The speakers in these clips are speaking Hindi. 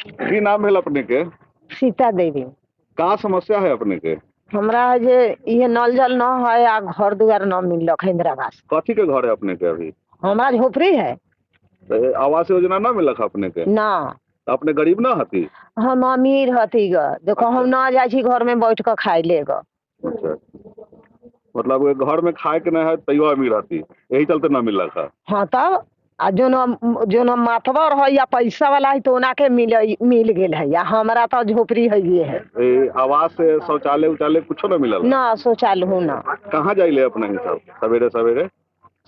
की नाम है अपने के? सीता देवी। का समस्या है अपने के? हमरा जे ये नल जल न है आ घर दुआर न मिलक है इंदिरा आवास। कथी के घर है अपने के अभी? हमारा झोपड़ी है आवास योजना ना मिलक अपने के? ना। अपने गरीब ना हती? हम अमीर हती ग, देखो अच्छा। हम ना जाए छी घर में बैठ कर खाई ले ग। अच्छा, मतलब घर में खाए के ना है तैयो अमीर हती, यही चलते ना मिलक है। हाँ तब आ जो न माथवर है या पैसा वाला है तो ओना के मिल गेल है, या हमारा तो झोपड़ी है ये है। आवास से शौचालय उचालय कुछ ना मिलल? ना शौचालय हो ना। कहाँ जाइले अपने हिसाब सवेरे सवेरे?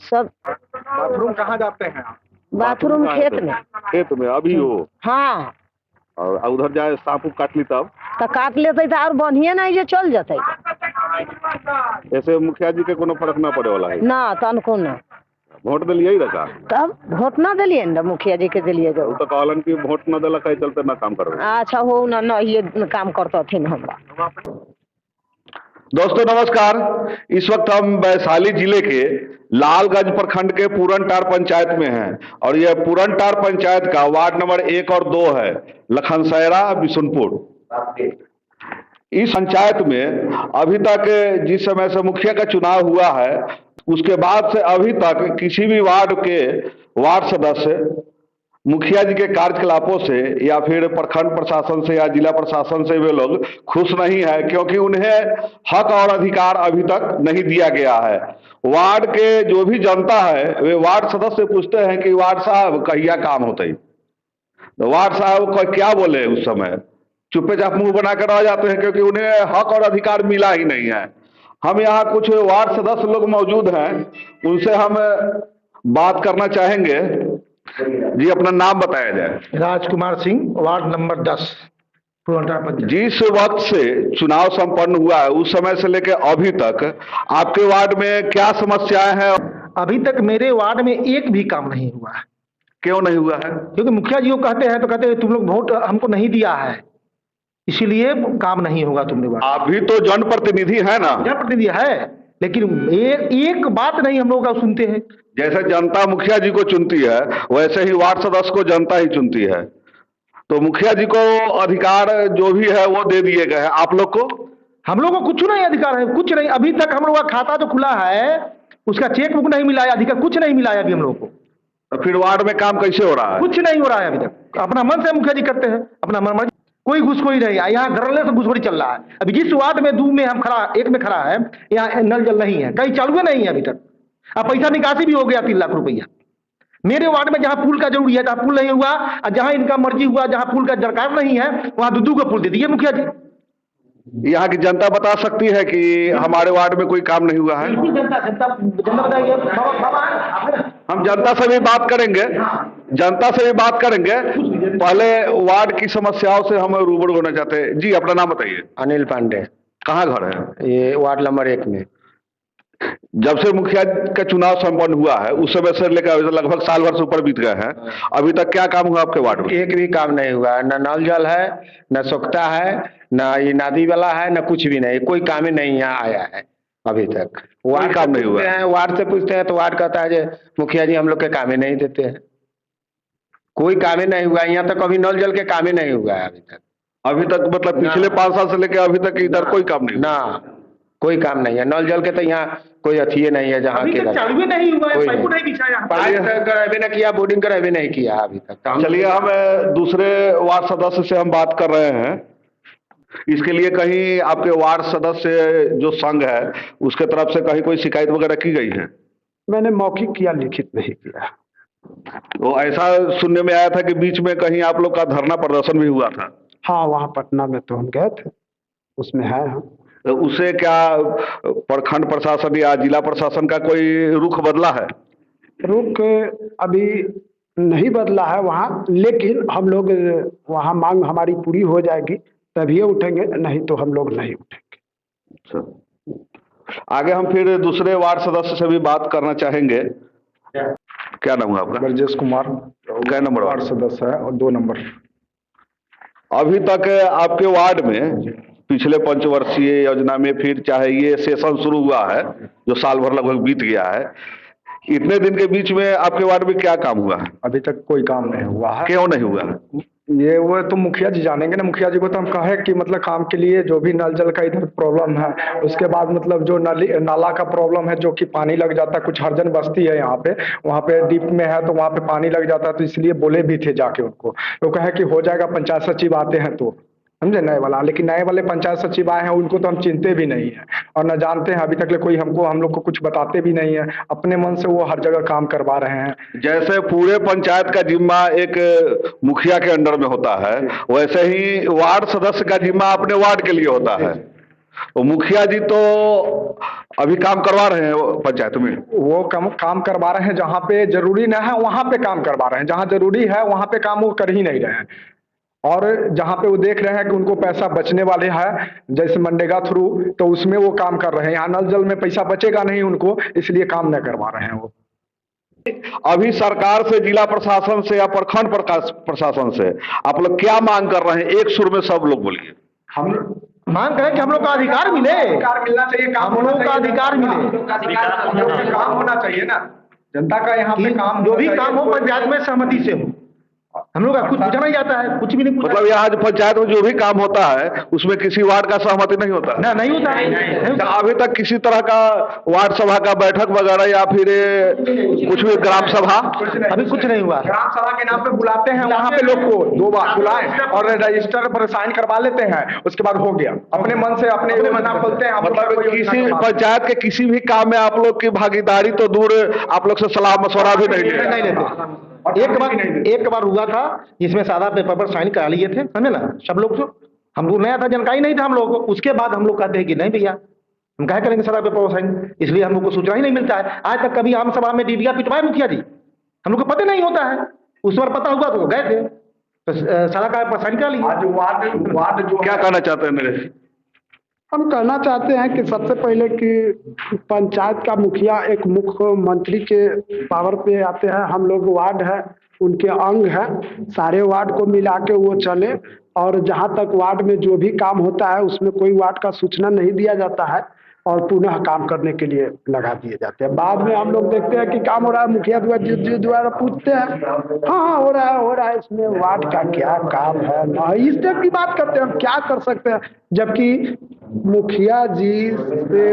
सब बाथरूम कहाँ जाते हैं? बाथरूम खेत में। खेत में अभी हो? हाँ और उधर जाए सांप उप काट ली तब? तो काट लेते तो और बढ़िया नहीं जे चल जाते। ऐसे मुखिया जी के कोनो फर्क ना पड़े वाला है? ना तनको ना। वोट दिलिए रखा? तब वोट ना दिलिए ना, मुखिया जी के दिलिए तो कहलन की वोट न दिलक है चलते ना काम करबे। अच्छा हो ना ये काम करता थे हमरा। दोस्तों नमस्कार, इस वक्त हम वैशाली जिले के लालगंज प्रखंड के पूरनटार पंचायत में हैं और यह पूरनटार पंचायत का वार्ड नंबर 1 और 2 है, लखनसैरा बिशुनपुर। इस पंचायत में अभी तक जिस समय से मुखिया का चुनाव हुआ है उसके बाद से अभी तक किसी भी वार्ड के वार्ड सदस्य मुखिया जी के कार्यकलापों से या फिर प्रखंड प्रशासन से या जिला प्रशासन से वे लोग खुश नहीं है, क्योंकि उन्हें हक और अधिकार अभी तक नहीं दिया गया है। वार्ड के जो भी जनता है वे वार्ड सदस्य से पूछते हैं कि वार्ड साहब कहिया काम होते ही, तो वार्ड साहब को क्या बोले, उस समय चुप्पे चाप मुंह बनाकर रह जाते हैं, क्योंकि उन्हें हक और अधिकार मिला ही नहीं है। हम यहाँ कुछ वार्ड सदस्य लोग मौजूद हैं, उनसे हम बात करना चाहेंगे। जी अपना नाम बताया जाए। Rajkumar Singh, ward number 10, पूरनटार panchayat. जिस वक्त से चुनाव संपन्न हुआ है उस समय से लेकर अभी तक आपके वार्ड में क्या समस्याएं हैं? अभी तक मेरे वार्ड में एक भी काम नहीं हुआ है। क्यों नहीं हुआ है? क्योंकि मुखिया जी को कहते हैं तो कहते हैं तुम लोग वोट हमको नहीं दिया है, इसीलिए काम नहीं होगा तुमने वार्ड। अभी तो जनप्रतिनिधि है ना? जनप्रतिनिधि है, लेकिन एक बात नहीं हम लोग का सुनते हैं। जैसे जनता मुखिया जी को चुनती है वैसे ही वार्ड सदस्य को जनता ही चुनती है, तो मुखिया जी को अधिकार जो भी है वो दे दिए गए हैं। आप लोग को? हम लोग को कुछ नहीं अधिकार है, कुछ नहीं। अभी तक हम लोग का खाता जो खुला है उसका चेक बुक नहीं मिला है, अधिकार कुछ नहीं मिला है अभी हम लोग को। तो फिर वार्ड में काम कैसे हो रहा है? कुछ नहीं हो रहा है अभी तक। अपना मन से मुखिया जी करते हैं, अपना मन मर्जी, कोई घुसखोरी नहीं है यहाँ। गरले से घुसखोरी चल रहा है। अभी जिस वार्ड में 2 में हम खड़ा, 1 में खड़ा है, यहाँ नल जल नहीं है, कहीं चालू नहीं है अभी तक। अब पैसा निकासी भी हो गया 3 लाख रुपया। मेरे वार्ड में जहां पुल का जरूरी है, जहां पुल नहीं हुआ, और जहां इनका मर्जी हुआ, जहां पुल का दरकार नहीं है, वहां 2 को पुल दे दिए मुखिया जी। यहाँ की जनता बता सकती है कि हमारे वार्ड में कोई काम नहीं हुआ है? जनता बताइए। हम जनता से भी बात करेंगे, जनता से भी बात करेंगे। पहले वार्ड की समस्याओं से हम रूबरू होना चाहते हैं। जी अपना नाम बताइए। अनिल पांडे। कहाँ घर है? ये वार्ड नंबर 1 में। जब से मुखिया का चुनाव संपन्न हुआ है उस समय से लेकर लगभग साल भर से ऊपर बीत गए हैं, अभी तक क्या काम हुआ आपके वार्ड में? एक भी काम नहीं हुआ है, न नल जल है, न स्वच्छता है, न ये नादी वाला है, न कुछ भी नहीं। कोई काम ही नहीं यहाँ आया है अभी तक। वार्ड काम नहीं हुआ है, वार्ड से पूछते हैं तो वार्ड कहता है मुखिया जी हम लोग के काम ही नहीं देते हैं। कोई काम ही नहीं हुआ यहाँ तक, अभी नल जल के काम ही नहीं हुआ है अभी तक। अभी तक मतलब पिछले 5 साल से लेकर अभी तक इधर कोई काम नहीं? ना कोई काम नहीं है। नल जल के तो यहाँ कोई अथी नहीं है जहाँ के चालू नहीं हुआ है, पाइप नहीं बिछाया, पढ़ाई कराबे नहीं किया, बोर्डिंग कराबे नहीं किया अभी तक। चलिए हम दूसरे वार्ड सदस्य से हम बात कर रहे हैं। इसके लिए कहीं आपके वार्ड सदस्य जो संघ है उसके तरफ से कहीं कोई शिकायत वगैरह की गई है? मैंने मौखिक किया, लिखित नहीं किया। तो ऐसा सुनने में आया था कि बीच में कहीं आप लोग का धरना प्रदर्शन भी हुआ था? हाँ वहाँ पटना में तो हम गए थे, उसमें है हम। तो उससे क्या प्रखंड प्रशासन या जिला प्रशासन का कोई रुख बदला है? रुख अभी नहीं बदला है वहाँ, लेकिन हम लोग वहाँ मांग हमारी पूरी हो जाएगी तभी उठेंगे, नहीं तो हम लोग नहीं उठेंगे। अच्छा, आगे हम फिर दूसरे वार्ड सदस्य से भी बात करना चाहेंगे। क्या नाम है आपका? ब्रजेश कुमार। क्या नंबर वार्ड सदस्य है और 2 नंबर। अभी तक आपके वार्ड में पिछले पंचवर्षीय योजना में फिर चाहे ये सेशन शुरू हुआ है जो साल भर लगभग बीत गया है, इतने दिन के बीच में आपके वार्ड में क्या काम हुआ है? अभी तक कोई काम नहीं हुआ है। क्यों नहीं हुआ है? ये वो तो मुखिया जी जानेंगे ना। मुखिया जी को तो हम कहे कि मतलब काम के लिए जो भी नल जल का इधर प्रॉब्लम है, उसके बाद मतलब जो नाला का प्रॉब्लम है, जो कि पानी लग जाता है, कुछ हरजन बस्ती है यहाँ पे, वहाँ पे डीप में है तो वहाँ पे पानी लग जाता है, तो इसलिए बोले भी थे जाके उनको, तो कहे कि हो जाएगा, पंचायत सचिव आते हैं तो समझे नए वाला। लेकिन नए वाले पंचायत सचिव आए हैं, उनको तो हम चिंते भी नहीं है और न जानते हैं, अभी तक कोई हम लोग को कुछ बताते भी नहीं है, अपने मन से वो हर जगह काम करवा रहे हैं। जैसे पूरे पंचायत का जिम्मा एक मुखिया के अंडर में होता है, वैसे ही वार्ड सदस्य का जिम्मा अपने वार्ड के लिए होता है। तो मुखिया जी तो अभी काम करवा रहे हैं पंचायत में, वो काम करवा रहे हैं, जहाँ पे जरूरी ना है वहाँ पे काम करवा रहे हैं, जहाँ जरूरी है वहाँ पे काम वो कर ही नहीं रहे हैं। और जहाँ पे वो देख रहे हैं कि उनको पैसा बचने वाले है, जैसे मनरेगा थ्रू, तो उसमें वो काम कर रहे हैं। यहाँ नल जल में पैसा बचेगा नहीं उनको, इसलिए काम न करवा रहे हैं वो। अभी सरकार से, जिला प्रशासन से या प्रखंड प्रशासन से आप लोग क्या मांग कर रहे हैं? एक सुर में सब लोग बोलिए। हम मांग करें कि हम लोग का अधिकार मिले, अधिकार मिलना चाहिए, हम लोग का अधिकार मिले, काम होना चाहिए ना जनता का यहाँ पे काम, जो भी काम हो पंचायत में सहमति से हो। हम लोग का कुछ पूछा नहीं जाता है, कुछ भी नहीं पूछा। मतलब यहाँ जो पंचायत में जो भी काम होता है उसमें किसी वार्ड का सहमति नहीं होता है? ना, नहीं होता है। अभी तक किसी तरह का वार्ड सभा का बैठक वगैरह या फिर कुछ भी ग्राम सभा अभी कुछ नहीं हुआ। ग्राम सभा के नाम पे बुलाते हैं वहाँ पे लोग को, 2 बार बुलाए और रजिस्टर पर साइन करवा लेते हैं, उसके बाद हो गया, अपने मन से अपने नाम खोलते हैं। मतलब किसी पंचायत के किसी भी काम में आप लोग की भागीदारी तो दूर, आप लोग से सलाह मशवरा भी नहीं लेते। एक बार हुआ था जिसमें सादा पेपर पर साइन करा लिए थे, समझे ना, सब लोग तो हमको नया था, जानकारी नहीं था हम लोग को। उसके बाद हम लोग कहते हैं कि नहीं भैया, हम क्या करेंगे सादा पेपर पर साइन, इसलिए हम लोग को सूचना ही नहीं मिलता है। आज तक कभी आम सभा में डीबिया पिटवाए मुखिया जी, हम लोग को पता नहीं होता है। उस बार पता हुआ तो गए थे, तो सादा का साइन करा लिए। आज वार्ड जो क्या कहना चाहते हैं मेरे? हम कहना चाहते हैं कि सबसे पहले कि पंचायत का मुखिया एक मुख्यमंत्री के पावर पे आते हैं, हम लोग वार्ड है उनके अंग है, सारे वार्ड को मिला के वो चले। और जहाँ तक वार्ड में जो भी काम होता है उसमें कोई वार्ड का सूचना नहीं दिया जाता है और पुनः काम करने के लिए लगा दिए जाते हैं। बाद में हम लोग देखते हैं कि काम हो रहा है, मुखिया द्वारा पूछते हैं, हाँ हो रहा है, इसमें वार्ड का क्या काम है ना, इस टाइप की बात करते हैं। हम क्या कर सकते हैं, जबकि मुखिया जी से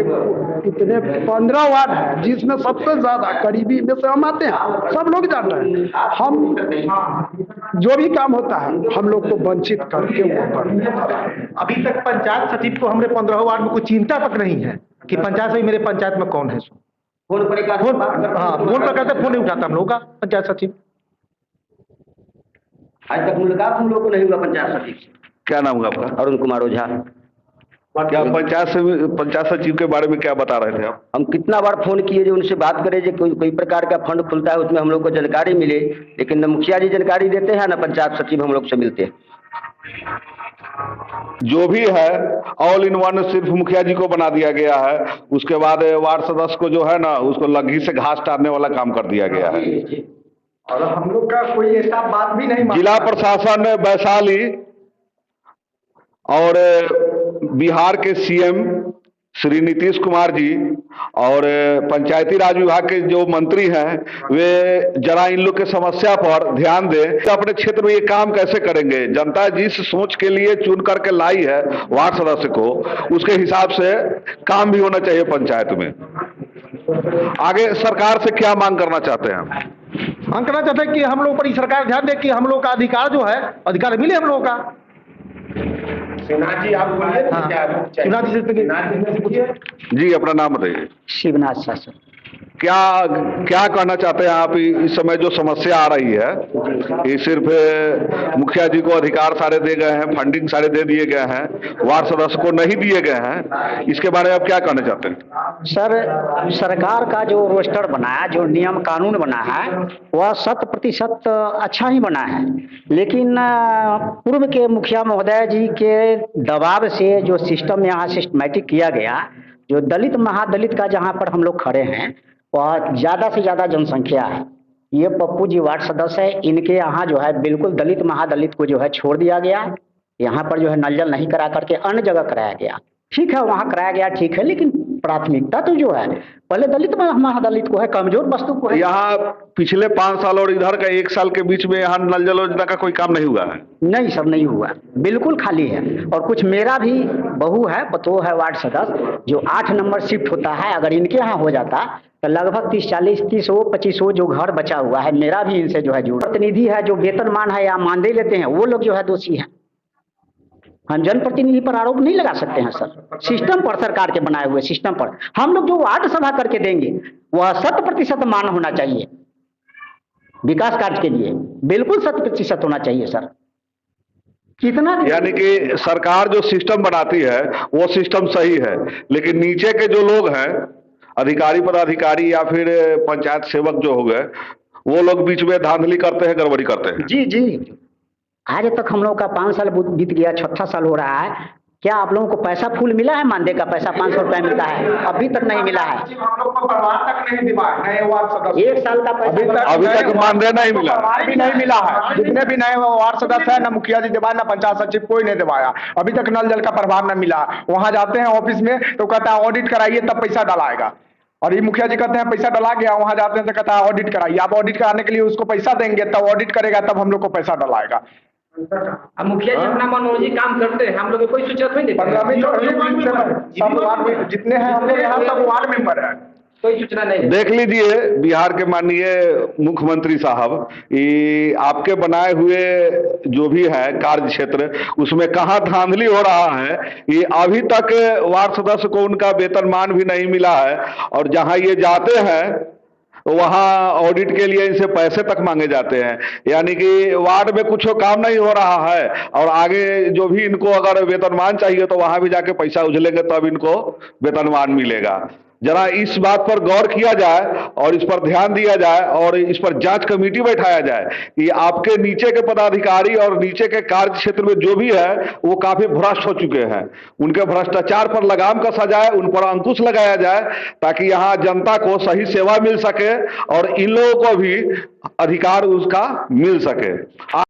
इतने 15 वार्ड है जिसमें सबसे ज्यादा करीबी में से हम आते हैं, सब लोग जानते हैं। हम जो भी काम होता है हम लोग को वंचित करके वो करते हैं। अभी तक पंचायत सचिव को हमारे 15 वार्ड में कोई चिंता तक नहीं है कि पंचायत सचिव मेरे पंचायत में कौन है। फोन पर करते, फोन नहीं उठाता हम लोग का पंचायत सचिव। आज तक मुलाकात हम लोग को नहीं हुआ पंचायत सचिव से। क्या नाम है आपका? अरुण कुमार ओझा। क्या पंचायत सचिव के बारे में क्या बता रहे थे आप? हम कितना बार फोन किए जो उनसे बात करें जो कोई प्रकार का फंड खुलता है उसमें हम लोग को जानकारी मिले, लेकिन न मुखिया जी जानकारी देते हैं न पंचायत सचिव हम लोग से मिलते हैं। जो भी है ऑल इन वन सिर्फ मुखिया जी को बना दिया गया है। उसके बाद वार्ड सदस्य को जो है ना उसको लग्गी से घास टारने वाला काम कर दिया गया है। और हम लोग का कोई ऐसा बात भी नहीं। जिला प्रशासन वैशाली और बिहार के सीएम श्री नीतीश कुमार जी और पंचायती राज विभाग के जो मंत्री हैं वे जरा इन लोग के समस्या पर ध्यान दें कि अपने क्षेत्र में ये काम कैसे करेंगे। जनता जिस सोच के लिए चुन करके लाई है वार्ड सदस्य को, उसके हिसाब से काम भी होना चाहिए पंचायत में। आगे सरकार से क्या मांग करना चाहते हैं? मांग करना चाहते हैं कि हम लोग पर सरकार ध्यान दे कि हम लोग का अधिकार जो है अधिकार मिले हम लोग का। शिवनाथ जी आप बोलिए। शिवनाथ जी से जी अपना नाम बताइए। शिवनाथ शासन। क्या कहना चाहते हैं आप? इस समय जो समस्या आ रही है, ये सिर्फ मुखिया जी को अधिकार सारे दे गए हैं, फंडिंग सारे दे दिए गए हैं, वार्ड सदस्य को नहीं दिए गए हैं, इसके बारे में आप क्या कहना चाहते हैं? सर, सरकार का जो रोस्टर बना है, जो नियम कानून बना है, वह 100% अच्छा ही बना है, लेकिन पूर्व के मुखिया महोदय जी के दबाव से जो सिस्टम यहाँ सिस्टमैटिक किया गया, जो दलित महादलित का जहाँ पर हम लोग खड़े हैं वह ज़्यादा से ज़्यादा जनसंख्या है। ये पप्पू जी वार्ड सदस्य है, इनके यहाँ जो है बिल्कुल दलित महादलित को जो है छोड़ दिया गया। यहाँ पर जो है नल जल नहीं करा करके अन्य जगह कराया गया। ठीक है, वहाँ कराया गया ठीक है, लेकिन प्राथमिकता तो जो है पहले दलित में, हमारा दलित को है, कमजोर वस्तु को है। यहाँ पिछले 5 साल और इधर का 1 साल के बीच में यहाँ नल जल योजना का कोई काम नहीं हुआ है? नहीं सर, नहीं हुआ, बिल्कुल खाली है। और कुछ मेरा भी बहू है, बतो है वार्ड सदस्य, जो 8 नंबर शिफ्ट होता है, अगर इनके यहाँ हो जाता तो लगभग 30-40-25 जो घर बचा हुआ है, मेरा भी इनसे जो है जुड़ प्रतिनिधि है, जो वेतनमान है या मानदेय लेते हैं, वो लोग जो है दोषी हैं। हम जनप्रतिनिधि पर आरोप नहीं लगा सकते हैं सर, सिस्टम पर, सरकार के बनाए हुए सिस्टम पर। हम लोग जो वार्ड सभा करके देंगे वह 100% मान होना चाहिए, विकास कार्य के लिए बिल्कुल 100% होना चाहिए सर। कितना यानी कि सरकार जो सिस्टम बनाती है वो सिस्टम सही है, लेकिन नीचे के जो लोग हैं, अधिकारी पदाधिकारी या फिर पंचायत सेवक जो हो गए, वो लोग बीच में धांधली करते हैं, गड़बड़ी करते हैं। जी जी, आज तक हम लोग का 5 साल बीत गया, 6ठा साल हो रहा है। क्या आप लोगों को पैसा फुल मिला है? मानदेय का पैसा 500 रुपया मिलता है, अभी तक नहीं मिला है। हम लोग को परवाह तक नहीं दिया, नए वार्ड सदस्य 1 साल का पैसा अभी तक मानदेय नहीं मिला। अभी नहीं मिला है। जितने भी नए वार्ड सदस्य है, ना मुखिया जी दिवाया, ना पंचायत सचिव, कोई नहीं दिवाया अभी तक। नल जल का प्रभाव न मिला। वहां जाते हैं ऑफिस में तो कहता है ऑडिट कराइए तब पैसा डलाएगा, और ये मुखिया जी कहते हैं पैसा डला गया। वहां जाते हैं तो कहता है ऑडिट कराइए। आप ऑडिट कराने के लिए उसको पैसा देंगे, तब ऑडिट करेगा, तब हम लोग को पैसा डलाएगा। अब मुखिया जी अपना मनोरंजी काम करते हैं, हम लोग को कोई सूचना नहीं देते। सब वार्ड में जितने हैं हम लोग यहाँ सब वार्ड मेंबर है, कोई सूचना नहीं। देख लीजिए बिहार के माननीय मुख्यमंत्री साहब, ये आपके बनाए हुए जो भी है कार्य क्षेत्र, उसमें कहाँ धांधली हो रहा है। ये अभी तक वार्ड सदस्य को उनका वेतनमान भी नहीं मिला है, और जहां ये जाते हैं वहां ऑडिट के लिए इनसे पैसे तक मांगे जाते हैं। यानी कि वार्ड में कुछ काम नहीं हो रहा है, और आगे जो भी इनको अगर वेतनमान चाहिए तो वहां भी जाके पैसा उछलेंगे तब इनको वेतनमान मिलेगा। जरा इस बात पर गौर किया जाए और इस पर ध्यान दिया जाए, और इस पर जांच कमेटी बैठाया जाए कि आपके नीचे के पदाधिकारी और नीचे के कार्य क्षेत्र में जो भी है वो काफी भ्रष्ट हो चुके हैं। उनके भ्रष्टाचार पर लगाम कसा जाए, उन पर अंकुश लगाया जाए, ताकि यहाँ जनता को सही सेवा मिल सके और इन लोगों को भी अधिकार उसका मिल सके।